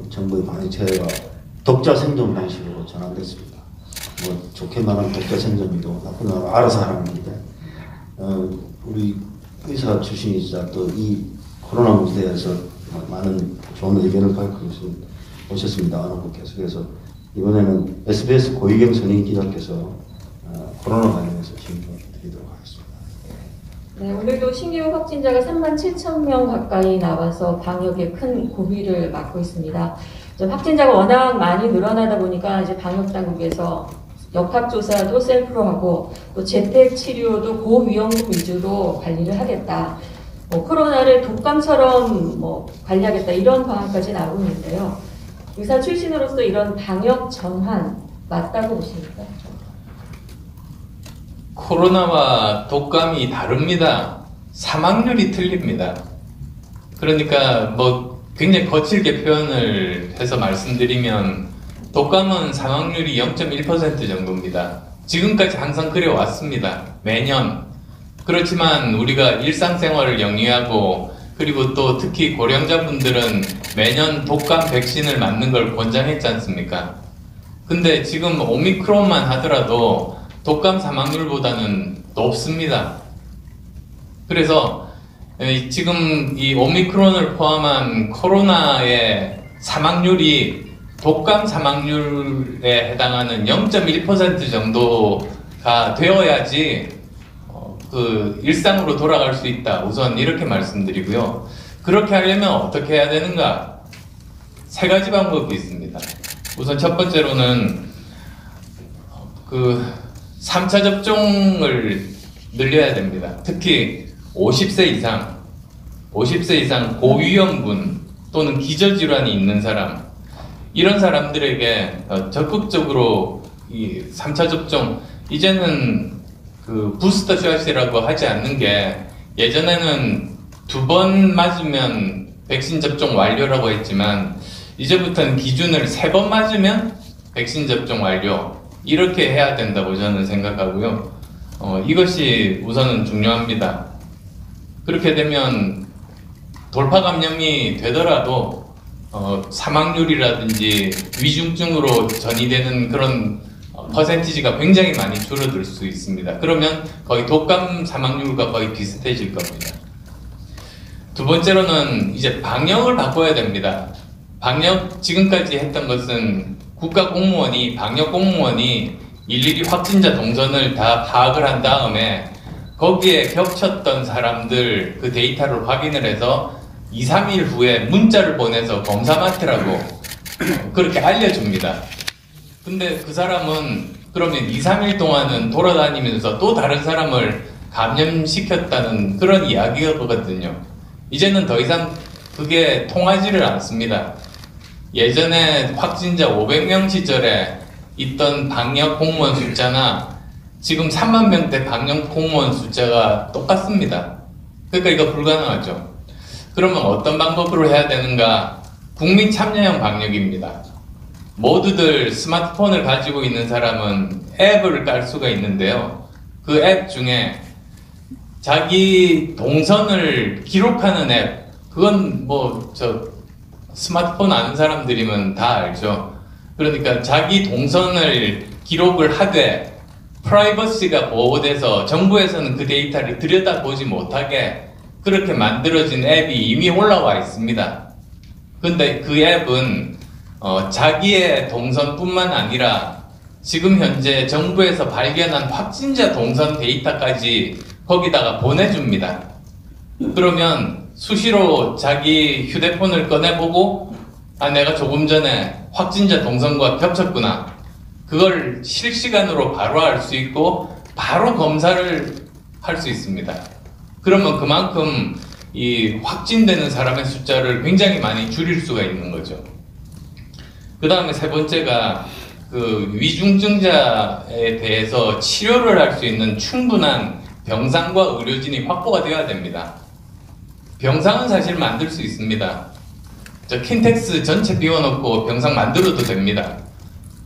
정부의 방역체계가 독자 생존 방식으로 전환됐습니다. 뭐 좋게 말하면 독자 생존이고 나쁜 말하면 알아서 하는 건데 우리 의사 출신이자 또 이 코로나 문제에 대해서 많은 좋은 의견을 밝히신 오셨습니다. 어느 분께서. 그래서 이번에는 SBS 고위경 선임 기자께서 코로나 관련해서 질문을 드리도록 하겠습니다. 네, 오늘도 신규 확진자가 37,000명 가까이 나와서 방역에 큰 고비를 맞고 있습니다. 확진자가 워낙 많이 늘어나다 보니까 이제 방역 당국에서 역학조사도 셀프로 하고 또 재택 치료도 고위험군 위주로 관리를 하겠다. 코로나를 독감처럼 관리하겠다 이런 방안까지 나오고 있는데요. 의사 출신으로서 이런 방역 전환 맞다고 보십니까? 코로나와 독감이 다릅니다. 사망률이 틀립니다. 그러니까 굉장히 거칠게 표현을 해서 말씀드리면 독감은 사망률이 0.1% 정도입니다. 지금까지 항상 그래 왔습니다. 매년. 그렇지만 우리가 일상생활을 영위하고 그리고 또 특히 고령자분들은 매년 독감 백신을 맞는 걸 권장했지 않습니까? 근데 지금 오미크론만 하더라도 독감 사망률보다는 높습니다. 그래서 지금 이 오미크론을 포함한 코로나의 사망률이 독감 사망률에 해당하는 0.1% 정도가 되어야지 일상으로 돌아갈 수 있다. 우선 이렇게 말씀드리고요. 그렇게 하려면 어떻게 해야 되는가? 세 가지 방법이 있습니다. 우선 첫 번째로는 3차 접종을 늘려야 됩니다. 특히 50세 이상 고위험군 또는 기저질환이 있는 사람, 이런 사람들에게 적극적으로 이 3차 접종, 이제는 부스터 샷이라고 하지 않는 게, 예전에는 2번 맞으면 백신 접종 완료라고 했지만 이제부터는 기준을 3번 맞으면 백신 접종 완료, 이렇게 해야 된다고 저는 생각하고요. 이것이 우선은 중요합니다. 그렇게 되면 돌파 감염이 되더라도 사망률이라든지 위중증으로 전이되는 그런 퍼센티지가 굉장히 많이 줄어들 수 있습니다. 그러면 거의 독감 사망률과 거의 비슷해질 겁니다. 두 번째로는 이제 방역을 바꿔야 됩니다. 방역, 지금까지 했던 것은 국가공무원이, 방역공무원이 일일이 확진자 동선을 다 파악을 한 다음에 거기에 겹쳤던 사람들 그 데이터를 확인을 해서 2, 3일 후에 문자를 보내서 검사 맡으라고 그렇게 알려줍니다. 근데 그 사람은 그러면 2, 3일 동안은 돌아다니면서 또 다른 사람을 감염시켰다는 그런 이야기거든요. 이제는 더 이상 그게 통하지를 않습니다. 예전에 확진자 500명 시절에 있던 방역 공무원 숫자나 지금 3만 명대 방역 공무원 숫자가 똑같습니다. 그러니까 이거 불가능하죠. 그러면 어떤 방법으로 해야 되는가? 국민 참여형 방역입니다. 모두들 스마트폰을 가지고 있는 사람은 앱을 깔 수가 있는데요. 그 앱 중에 자기 동선을 기록하는 앱, 그건 스마트폰 아는 사람들이면 다 알죠. 그러니까 자기 동선을 기록을 하되 프라이버시가 보호돼서 정부에서는 그 데이터를 들여다보지 못하게 그렇게 만들어진 앱이 이미 올라와 있습니다. 근데 그 앱은 자기의 동선뿐만 아니라 지금 현재 정부에서 발견한 확진자 동선 데이터까지 거기다가 보내줍니다. 그러면 수시로 자기 휴대폰을 꺼내보고 내가 조금 전에 확진자 동선과 겹쳤구나. 그걸 실시간으로 바로 알 수 있고 바로 검사를 할 수 있습니다. 그러면 그만큼 이 확진되는 사람의 숫자를 굉장히 많이 줄일 수가 있는 거죠. 그 다음에 세 번째가 위중증자에 대해서 치료를 할 수 있는 충분한 병상과 의료진이 확보가 되어야 됩니다. 병상은 사실 만들 수 있습니다. 킨텍스 전체 비워놓고 병상 만들어도 됩니다.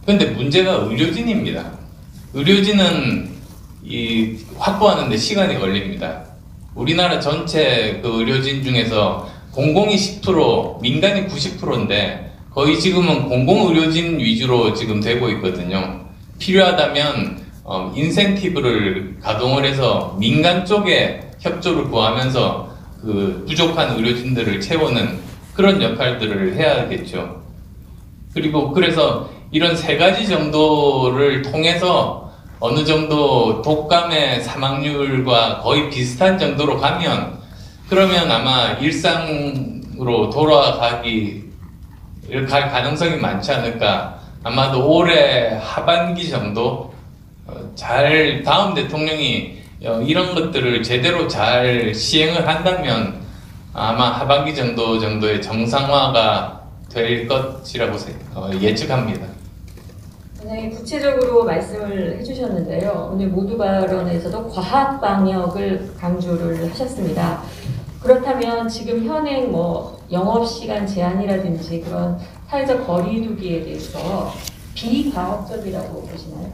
근데 문제가 의료진입니다. 의료진은 확보하는데 시간이 걸립니다. 우리나라 전체 의료진 중에서 공공이 10%, 민간이 90%인데 거의 지금은 공공의료진 위주로 지금 되고 있거든요. 필요하다면 인센티브를 가동을 해서 민간 쪽에 협조를 구하면서 그 부족한 의료진들을 채우는 그런 역할들을 해야겠죠. 그리고 그래서 이런 세 가지 정도를 통해서 어느 정도 독감의 사망률과 거의 비슷한 정도로 가면 그러면 아마 일상으로 돌아갈 가능성이 많지 않을까. 아마도 올해 하반기 정도 잘 다음 대통령이 이런 것들을 제대로 잘 시행을 한다면 아마 하반기 정도의 정상화가 될 것이라고 예측합니다. 굉장히 구체적으로 말씀을 해주셨는데요. 오늘 모두 발언에서도 과학 방역을 강조를 하셨습니다. 그렇다면 지금 현행 영업시간 제한이라든지 그런 사회적 거리두기에 대해서 비과학적이라고 보시나요?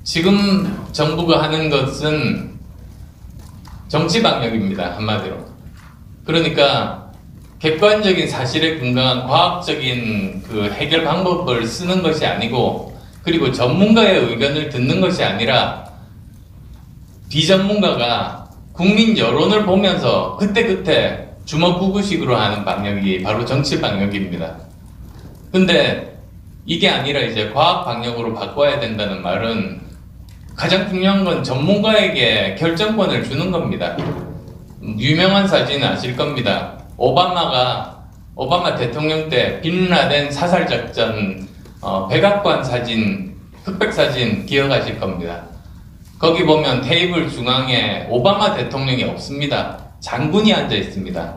지금 정부가 하는 것은 정치 방역입니다. 한마디로. 그러니까 객관적인 사실에 근거한 과학적인 그 해결 방법을 쓰는 것이 아니고, 그리고 전문가의 의견을 듣는 것이 아니라 비전문가가 국민 여론을 보면서 그때그때 주먹구구식으로 하는 방역이 바로 정치 방역입니다. 근데 이게 아니라 이제 과학 방역으로 바꿔야 된다는 말은 가장 중요한 건 전문가에게 결정권을 주는 겁니다. 유명한 사진 아실 겁니다. 오바마 대통령 때 빈라덴 사살작전 백악관 사진, 흑백 사진 기억하실 겁니다. 거기 보면 테이블 중앙에 오바마 대통령이 없습니다. 장군이 앉아 있습니다.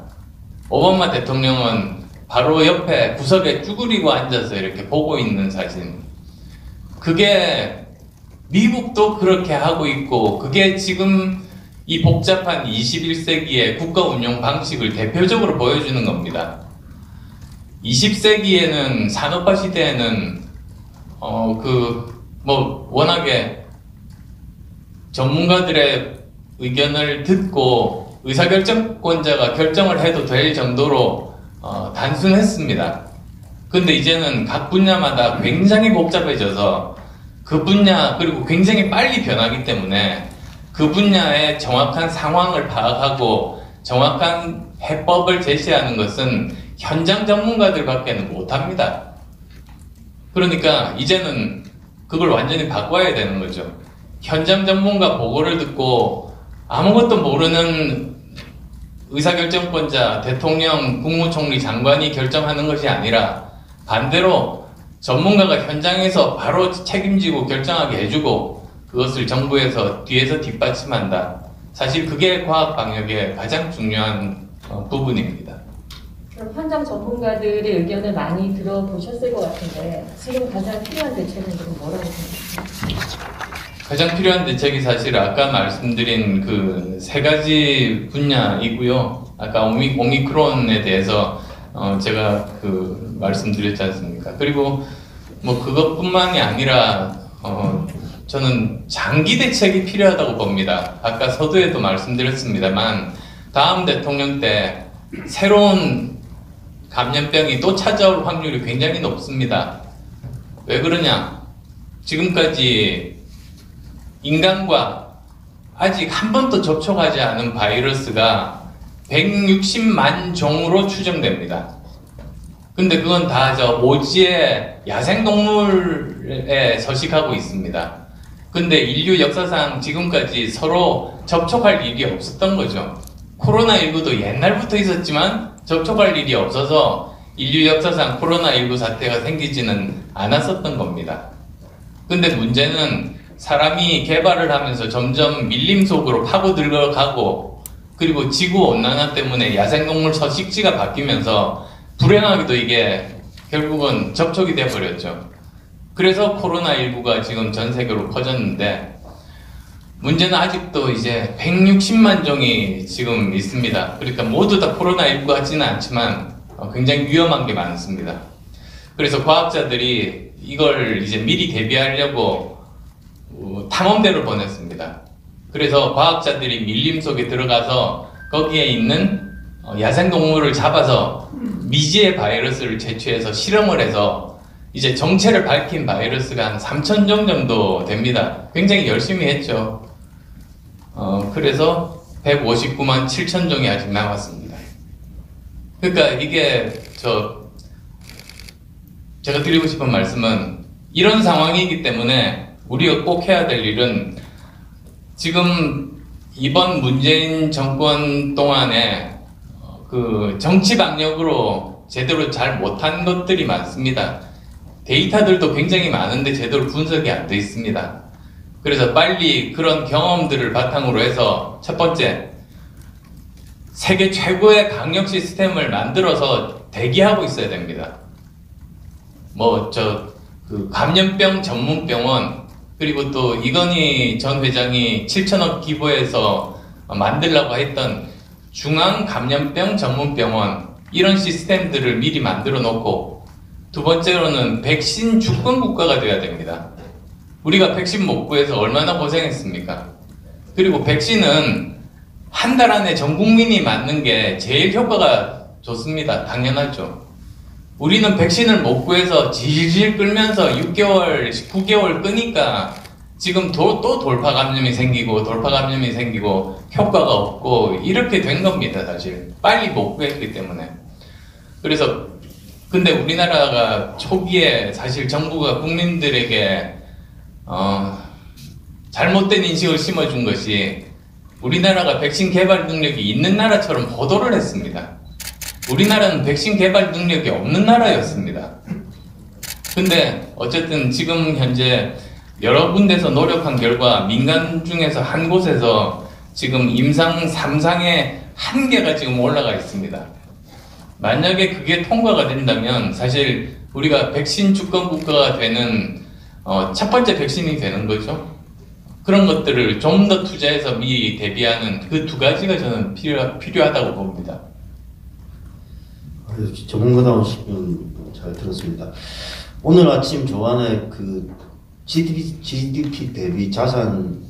오바마 대통령은 바로 옆에 구석에 쭈그리고 앉아서 이렇게 보고 있는 사진. 그게 미국도 그렇게 하고 있고, 그게 지금 이 복잡한 21세기의 국가 운영 방식을 대표적으로 보여주는 겁니다. 20세기에는 산업화 시대에는 워낙에 전문가들의 의견을 듣고 의사결정권자가 결정을 해도 될 정도로 단순했습니다. 근데 이제는 각 분야마다 굉장히 복잡해져서 그 분야, 그리고 굉장히 빨리 변하기 때문에 그 분야의 정확한 상황을 파악하고 정확한 해법을 제시하는 것은 현장 전문가들밖에는 못합니다. 그러니까 이제는 그걸 완전히 바꿔야 되는 거죠. 현장 전문가 보고를 듣고 아무것도 모르는 의사결정권자, 대통령, 국무총리, 장관이 결정하는 것이 아니라 반대로 전문가가 현장에서 바로 책임지고 결정하게 해주고 그것을 정부에서 뒤에서 뒷받침한다. 사실 그게 과학 방역의 가장 중요한 부분입니다. 그럼 현장 전문가들의 의견을 많이 들어보셨을 것 같은데 지금 가장 필요한 대책은 지금 뭐라고 생각하세요? 가장 필요한 대책이 사실 아까 말씀드린 그 세 가지 분야이고요. 아까 오미크론에 대해서 제가 그 말씀드렸지 않습니까? 그리고 그것뿐만이 아니라 저는 장기 대책이 필요하다고 봅니다. 아까 서두에도 말씀드렸습니다만 다음 대통령 때 새로운 감염병이 또 찾아올 확률이 굉장히 높습니다. 왜 그러냐? 지금까지 인간과 아직 한 번도 접촉하지 않은 바이러스가 160만 종으로 추정됩니다. 근데 그건 다 오지의 야생동물에 서식하고 있습니다. 근데 인류 역사상 지금까지 서로 접촉할 일이 없었던 거죠. 코로나19도 옛날부터 있었지만 접촉할 일이 없어서 인류 역사상 코로나19 사태가 생기지는 않았었던 겁니다. 근데 문제는 사람이 개발을 하면서 점점 밀림 속으로 파고 들어가고, 그리고 지구온난화 때문에 야생동물 서식지가 바뀌면서 불행하게도 이게 결국은 접촉이 돼버렸죠. 그래서 코로나19가 지금 전 세계로 퍼졌는데, 문제는 아직도 이제 160만 종이 지금 있습니다. 그러니까 모두 다 코로나19 같지는 않지만 굉장히 위험한 게 많습니다. 그래서 과학자들이 이걸 이제 미리 대비하려고 탐험대를 보냈습니다. 그래서 과학자들이 밀림 속에 들어가서 거기에 있는 야생동물을 잡아서 미지의 바이러스를 채취해서 실험을 해서 이제 정체를 밝힌 바이러스가 한 3,000종 정도 됩니다. 굉장히 열심히 했죠. 그래서 159만 7천 종이 아직 남았습니다. 그러니까 이게 제가 드리고 싶은 말씀은 이런 상황이기 때문에 우리가 꼭 해야 될 일은 지금 이번 문재인 정권 동안에 그 정치 방역으로 제대로 잘 못한 것들이 많습니다. 데이터들도 굉장히 많은데 제대로 분석이 안 돼 있습니다. 그래서 빨리 그런 경험들을 바탕으로 해서 첫 번째, 세계 최고의 방역 시스템을 만들어서 대기하고 있어야 됩니다. 그 감염병 전문 병원, 그리고 또 이건희 전 회장이 7천억 기부해서 만들려고 했던 중앙 감염병 전문 병원, 이런 시스템들을 미리 만들어 놓고, 두 번째로는 백신 주권 국가가 돼야 됩니다. 우리가 백신 못 구해서 얼마나 고생했습니까? 그리고 백신은 한 달 안에 전 국민이 맞는 게 제일 효과가 좋습니다. 당연하죠. 우리는 백신을 못 구해서 질질 끌면서 6개월, 9개월 끄니까 지금 또 돌파 감염이 생기고 효과가 없고 이렇게 된 겁니다. 사실 빨리 못 구했기 때문에. 그래서 근데 우리나라가 초기에 사실 정부가 국민들에게 잘못된 인식을 심어준 것이 우리나라가 백신 개발 능력이 있는 나라처럼 보도를 했습니다. 우리나라는 백신 개발 능력이 없는 나라였습니다. 근데 어쨌든 지금 현재 여러 군데서 노력한 결과 민간 중에서 한 곳에서 지금 임상 3상의 한계가 지금 올라가 있습니다. 만약에 그게 통과가 된다면 사실 우리가 백신 주권 국가가 되는 첫 번째 백신이 되는 거죠. 그런 것들을 좀 더 투자해서 미리 대비하는 그 두 가지가 저는 필요하다고 봅니다. 전문가다운 답변 잘 들었습니다. 오늘 아침 조안의 그 GDP 대비 자산세가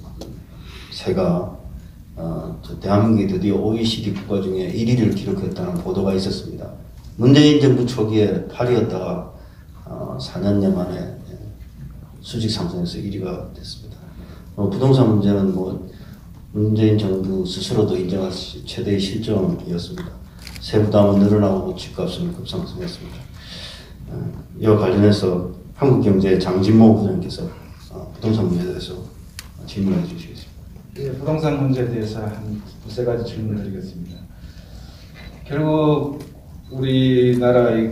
대한민국이 드디어 OECD 국가 중에 1위를 기록했다는 보도가 있었습니다. 문재인 정부 초기에 8위였다가 4년여 만에 수직 상승해서 1위가 됐습니다. 부동산 문제는 문재인 정부 스스로도 인정할 최대의 실정이었습니다. 세부담은 늘어나고 집값은 급상승했습니다. 이와 관련해서 한국경제 장진모 부장님께서 부동산 문제에 대해서 질문해 주시겠습니다. 네, 부동산 문제에 대해서 한 두세 가지 질문을 드리겠습니다. 결국 우리나라의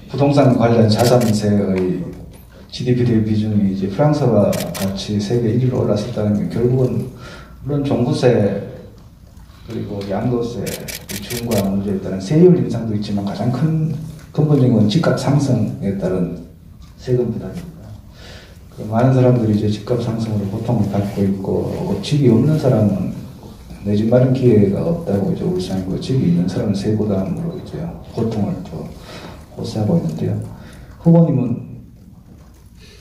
부동산 관련 자산세의 GDP 대비 비중이 이제 프랑스와 같이 세계 1위로 올랐었다는 게 결국은 물론 종부세 그리고 양도세, 중과 문제에 따른 세율 인상도 있지만 가장 큰 근본적인 건 집값 상승에 따른 세금 부담입니다. 많은 사람들이 이제 집값 상승으로 고통을 받고 있고 집이 없는 사람은 내 집 마련 기회가 없다고 이제 울상이고 집이 있는 사람은 세부담으로 이제 고통을 또 호소하고 있는데요. 후보님은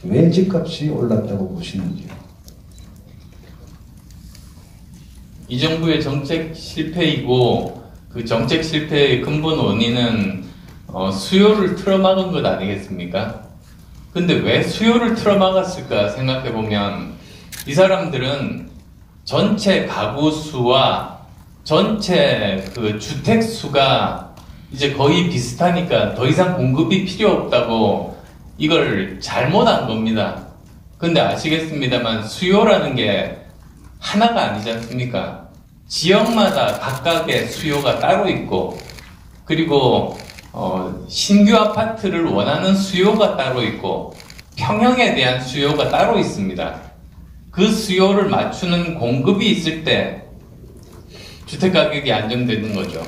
왜 집값이 올랐다고 보시는지요? 이 정부의 정책 실패이고 그 정책 실패의 근본 원인은 수요를 틀어막은 것 아니겠습니까? 근데 왜 수요를 틀어막았을까 생각해보면 이 사람들은 전체 가구 수와 전체 그 주택 수가 이제 거의 비슷하니까 더 이상 공급이 필요 없다고 이걸 잘못한 겁니다. 근데 아시겠습니다만 수요라는 게 하나가 아니지 않습니까? 지역마다 각각의 수요가 따로 있고 그리고 신규 아파트를 원하는 수요가 따로 있고 평형에 대한 수요가 따로 있습니다. 그 수요를 맞추는 공급이 있을 때 주택가격이 안정되는 거죠.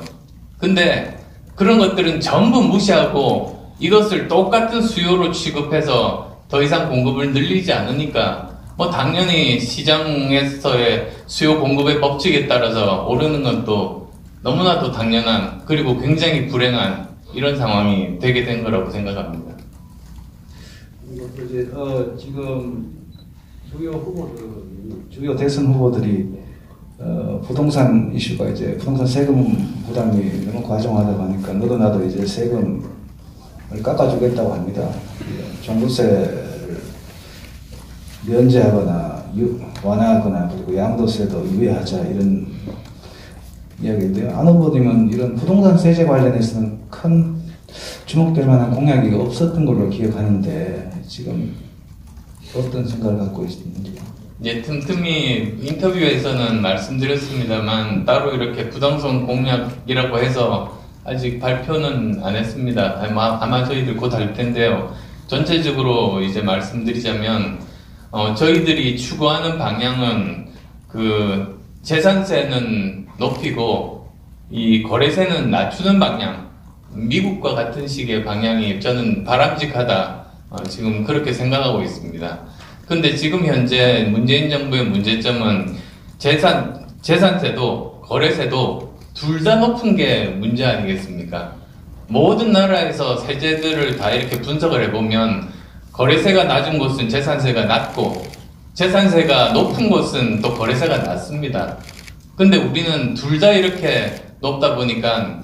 근데 그런 것들은 전부 무시하고 이것을 똑같은 수요로 취급해서 더 이상 공급을 늘리지 않으니까 당연히 시장에서의 수요 공급의 법칙에 따라서 오르는 건 또 너무나도 당연한 그리고 굉장히 불행한 이런 상황이 되게 된 거라고 생각합니다. 지금 주요 대선 후보들이 부동산 이슈가 이제 부동산 세금 부담이 너무 과중하다 보니까 너도 나도 이제 세금을 깎아주겠다고 합니다. 종부세를 면제하거나 완화하거나 그리고 양도세도 유예하자 이런 이야기인데요. 안 후보님은 이런 부동산 세제 관련해서는 큰 주목될 만한 공약이 없었던 걸로 기억하는데 지금 어떤 생각을 갖고 있는지요? 예, 틈틈이 인터뷰에서는 말씀드렸습니다만 따로 이렇게 부동산 공약이라고 해서 아직 발표는 안 했습니다. 아마 저희들 곧 할 텐데요. 전체적으로 이제 말씀드리자면 저희들이 추구하는 방향은 그 재산세는 높이고 이 거래세는 낮추는 방향, 미국과 같은 식의 방향이 저는 바람직하다. 지금 그렇게 생각하고 있습니다. 근데 지금 현재 문재인 정부의 문제점은 재산세도 거래세도 둘 다 높은 게 문제 아니겠습니까? 모든 나라에서 세제들을 다 이렇게 분석을 해보면 거래세가 낮은 곳은 재산세가 낮고 재산세가 높은 곳은 또 거래세가 낮습니다. 근데 우리는 둘 다 이렇게 높다 보니까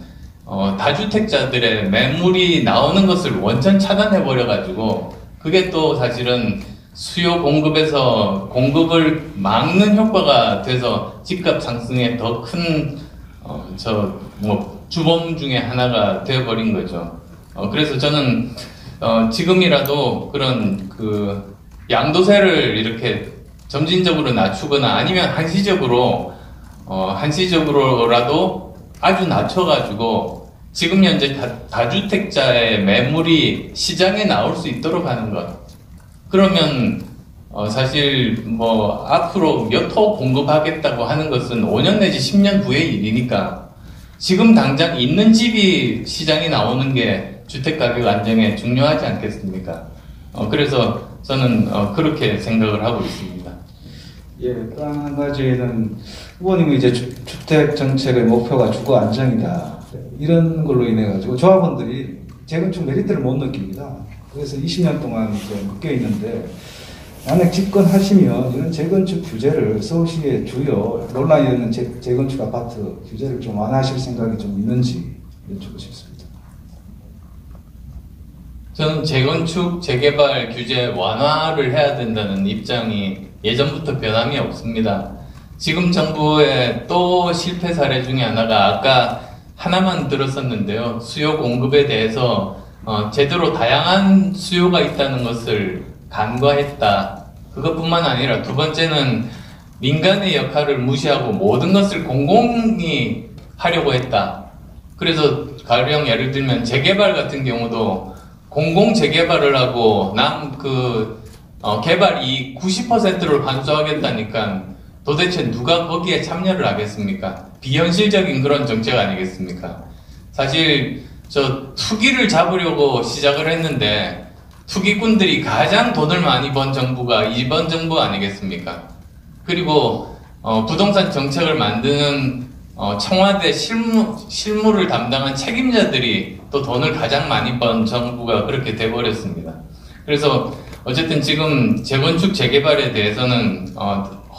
다주택자들의 매물이 나오는 것을 원천 차단해버려가지고 그게 또 사실은 수요 공급에서 공급을 막는 효과가 돼서 집값 상승에 더 큰 주범 중에 하나가 되어버린 거죠. 그래서 저는 지금이라도 그런 그 양도세를 이렇게 점진적으로 낮추거나 아니면 한시적으로라도 아주 낮춰가지고 지금 현재 다주택자의 매물이 시장에 나올 수 있도록 하는 것. 그러면 사실 뭐 앞으로 몇 호 공급하겠다고 하는 것은 5년 내지 10년 후의 일이니까 지금 당장 있는 집이 시장에 나오는 게 주택가격 안정에 중요하지 않겠습니까? 그래서 저는 그렇게 생각을 하고 있습니다. 예, 또 한 가지는 후보님은 이제 주택 정책의 목표가 주거 안정이다. 이런 걸로 인해 가지고 조합원들이 재건축 메리트를 못 느낍니다. 그래서 20년 동안 이제 묶여 있는데 만약 집권하시면 이런 재건축 규제를 서울시의 주요 논란이 있는 재건축 아파트 규제를 좀 완화하실 생각이 좀 있는지 여쭙고 싶습니다. 저는 재건축, 재개발 규제 완화를 해야 된다는 입장이 예전부터 변함이 없습니다. 지금 정부의 또 실패 사례 중에 하나가 아까 하나만 들었었는데요. 수요 공급에 대해서 제대로 다양한 수요가 있다는 것을 간과했다. 그것뿐만 아니라 두 번째는 민간의 역할을 무시하고 모든 것을 공공이 하려고 했다. 그래서 가령 예를 들면 재개발 같은 경우도 공공 재개발을 하고 개발 이익 90%를 환수하겠다니까 도대체 누가 거기에 참여를 하겠습니까? 비현실적인 그런 정책 아니겠습니까? 사실 투기를 잡으려고 시작을 했는데 투기꾼들이 가장 돈을 많이 번 정부가 이번 정부 아니겠습니까? 그리고 부동산 정책을 만드는 청와대 실무를 담당한 책임자들이 또 돈을 가장 많이 번 정부가 그렇게 돼버렸습니다. 그래서 어쨌든 지금 재건축 재개발에 대해서는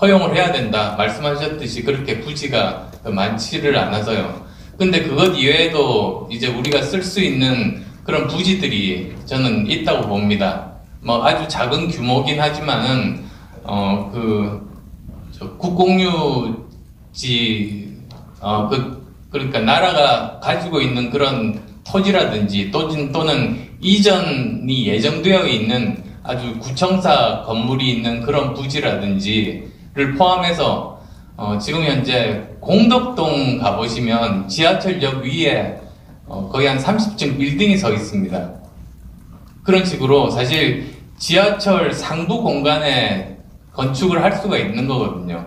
허용을 해야 된다 말씀하셨듯이 그렇게 부지가 많지를 않아서요. 근데 그것 이외에도 이제 우리가 쓸 수 있는 그런 부지들이 저는 있다고 봅니다. 뭐 아주 작은 규모긴 하지만은 국공유지 그러니까 나라가 가지고 있는 그런 토지라든지 또는 이전이 예정되어 있는 아주 구청사 건물이 있는 그런 부지라든지를 포함해서 지금 현재 공덕동 가보시면 지하철역 위에 거의 한 30층 빌딩이 서 있습니다. 그런 식으로 사실 지하철 상부 공간에 건축을 할 수가 있는 거거든요.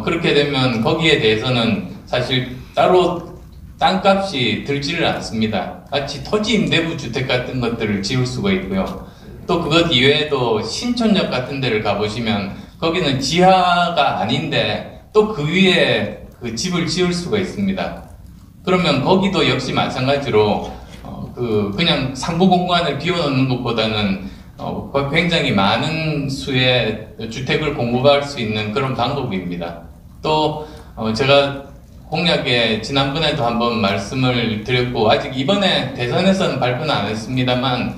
그렇게 되면 거기에 대해서는 사실 따로 땅값이 들지를 않습니다. 마치 토지 임대부 주택 같은 것들을 지을 수가 있고요. 또 그것 이외에도 신촌역 같은 데를 가보시면 거기는 지하가 아닌데 또 그 위에 그 집을 지을 수가 있습니다. 그러면 거기도 역시 마찬가지로 그냥 상부 공간을 비워놓는 것보다는 굉장히 많은 수의 주택을 공급할 수 있는 그런 방법입니다. 또 제가 공약에 지난번에도 한번 말씀을 드렸고 아직 이번에 대선에서는 발표는 안 했습니다만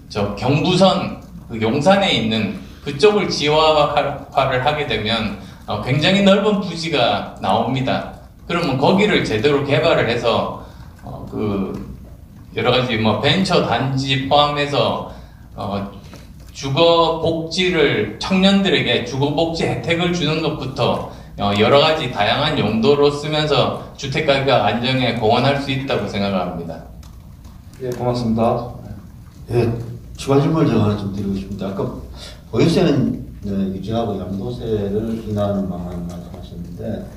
저 경부선 그 용산에 있는 그쪽을 지화화를 하게 되면 굉장히 넓은 부지가 나옵니다. 그러면 거기를 제대로 개발을 해서 여러 가지 뭐 벤처 단지 포함해서 주거 복지를 청년들에게 주거 복지 혜택을 주는 것부터 여러 가지 다양한 용도로 쓰면서 주택 가격 안정에 공헌할 수 있다고 생각을 합니다. 예, 고맙습니다. 예, 추가 질문을 제가 하나 좀 드리고 싶습니다. 아까 보유세는 유지하고 양도세를 인하하는 방안 말씀하셨는데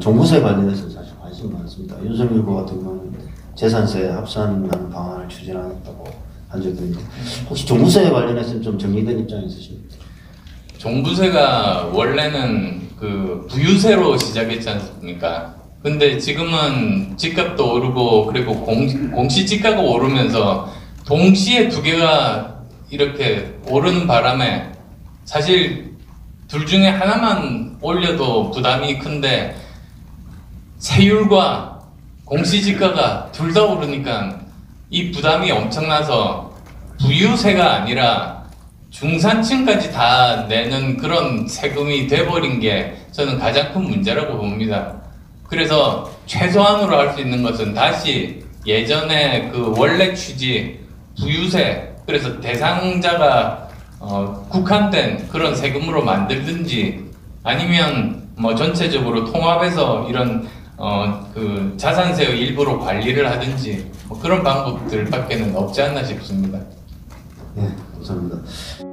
종부세 관련해서 사실 관심이 많습니다. 윤석열 후보 같은 경우는 재산세 합산하는 방안을 추진하겠다고 한 적도 있는데 혹시 종부세 관련해서는 좀 정리된 입장이 있으십니까? 종부세가 원래는 그 부유세로 시작했지 않습니까? 근데 지금은 집값도 오르고 그리고 공시지가가 오르면서 동시에 두 개가 이렇게 오르는 바람에 사실 둘 중에 하나만 올려도 부담이 큰데 세율과 공시지가가 둘 다 오르니까 이 부담이 엄청나서 부유세가 아니라 중산층까지 다 내는 그런 세금이 돼버린 게 저는 가장 큰 문제라고 봅니다. 그래서 최소한으로 할 수 있는 것은 다시 예전에 그 원래 취지 부유세, 그래서 대상자가 국한된 그런 세금으로 만들든지 아니면 뭐 전체적으로 통합해서 이런 그 자산세의 일부로 관리를 하든지 뭐 그런 방법들밖에는 없지 않나 싶습니다. 네, 감사합니다.